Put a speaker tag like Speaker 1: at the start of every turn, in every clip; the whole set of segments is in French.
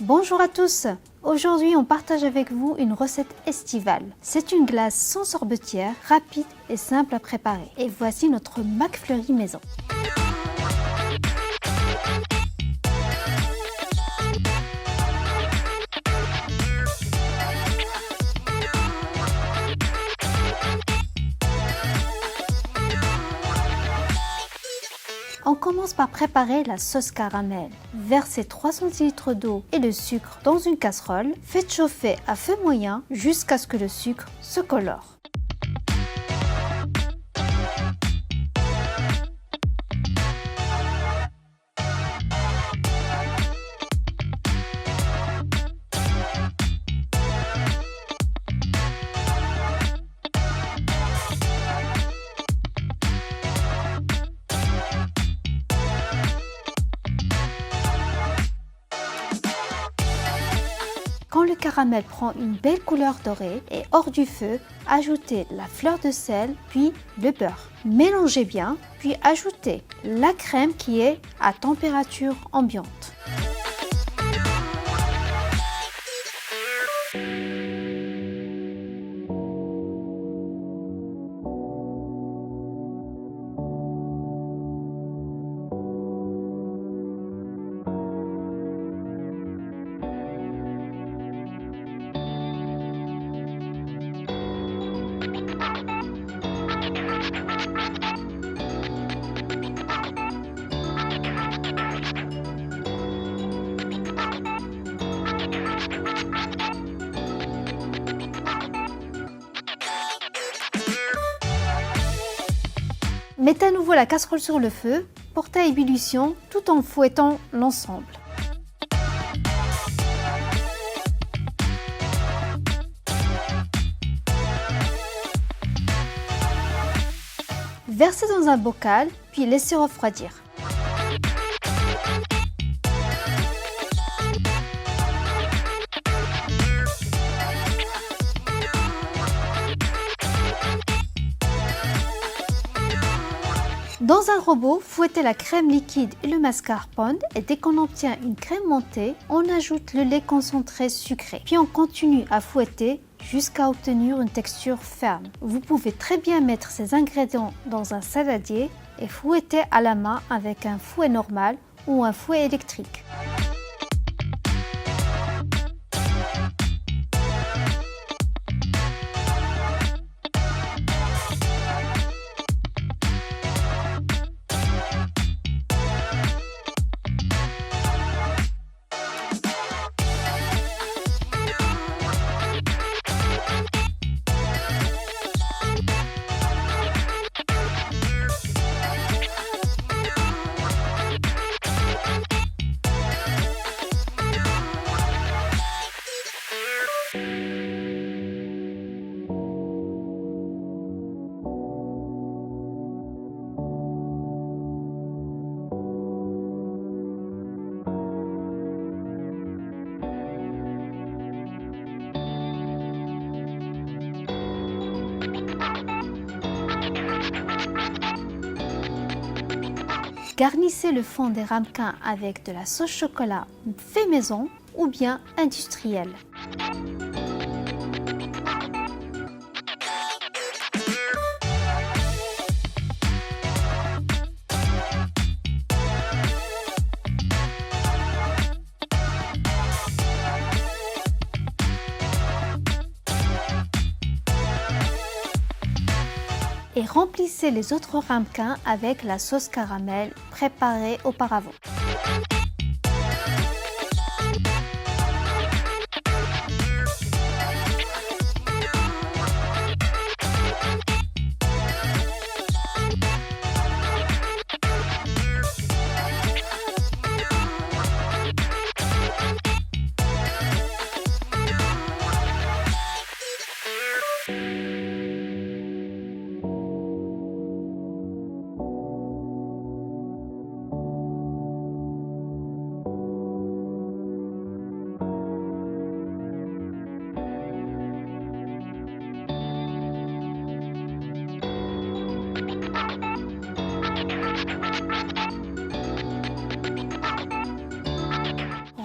Speaker 1: Bonjour à tous. Aujourd'hui, on partage avec vous une recette estivale. C'est une glace sans sorbetière, rapide et simple à préparer. Et voici notre McFlurry maison. On commence par préparer la sauce caramel. Versez 300 ml d'eau et de sucre dans une casserole. Faites chauffer à feu moyen jusqu'à ce que le sucre se colore. Quand le caramel prend une belle couleur dorée et hors du feu, ajoutez la fleur de sel puis le beurre. Mélangez bien, puis ajoutez la crème qui est à température ambiante. Mettez à nouveau la casserole sur le feu, portez à ébullition tout en fouettant l'ensemble. Versez dans un bocal, puis laissez refroidir. Dans un robot, fouettez la crème liquide et le mascarpone et dès qu'on obtient une crème montée, on ajoute le lait concentré sucré. Puis on continue à fouetter jusqu'à obtenir une texture ferme. Vous pouvez très bien mettre ces ingrédients dans un saladier et fouetter à la main avec un fouet normal ou un fouet électrique. Garnissez le fond des ramequins avec de la sauce chocolat fait maison ou bien industrielle. Et remplissez les autres ramequins avec la sauce caramel préparée auparavant.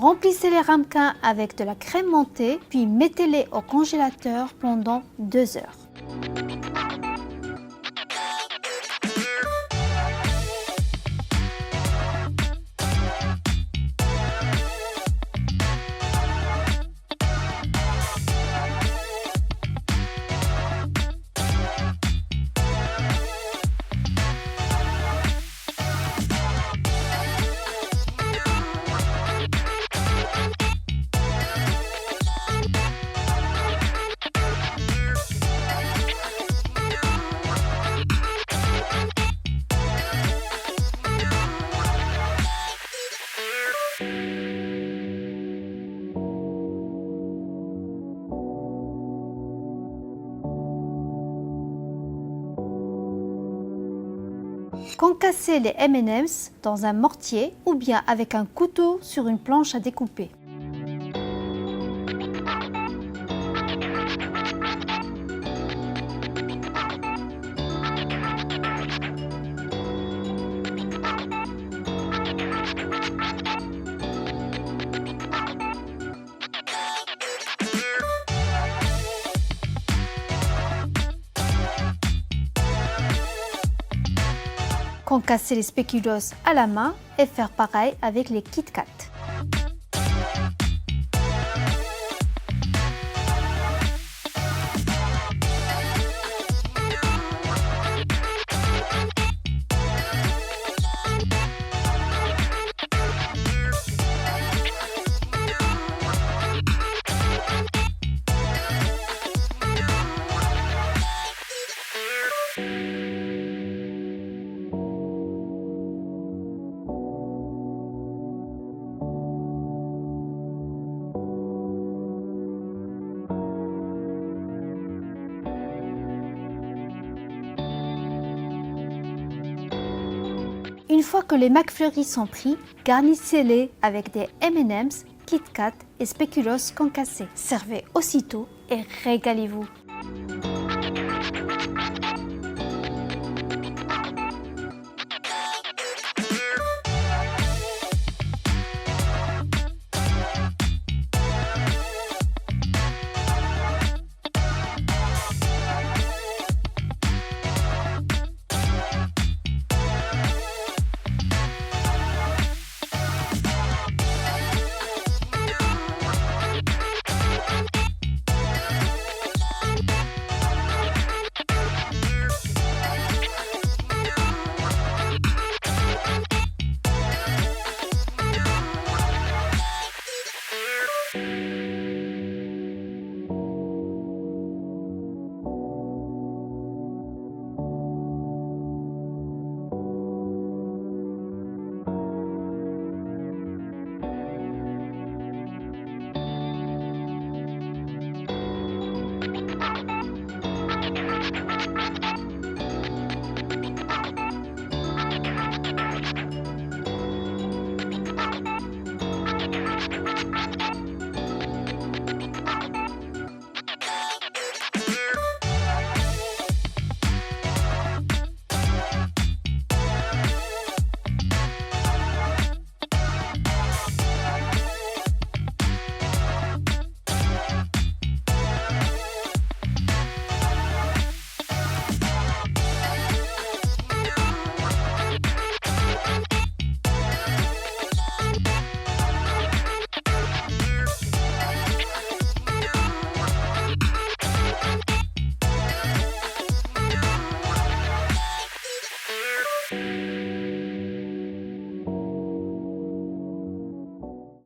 Speaker 1: Remplissez les ramequins avec de la crème montée, puis mettez-les au congélateur pendant 2 heures. Concassez les M&M's dans un mortier ou bien avec un couteau sur une planche à découper. Concasser les spéculoos à la main et faire pareil avec les Kit Kat. Une fois que les McFlurry sont pris, garnissez-les avec des M&M's, Kit Kat et spéculoos concassés. Servez aussitôt et régalez-vous.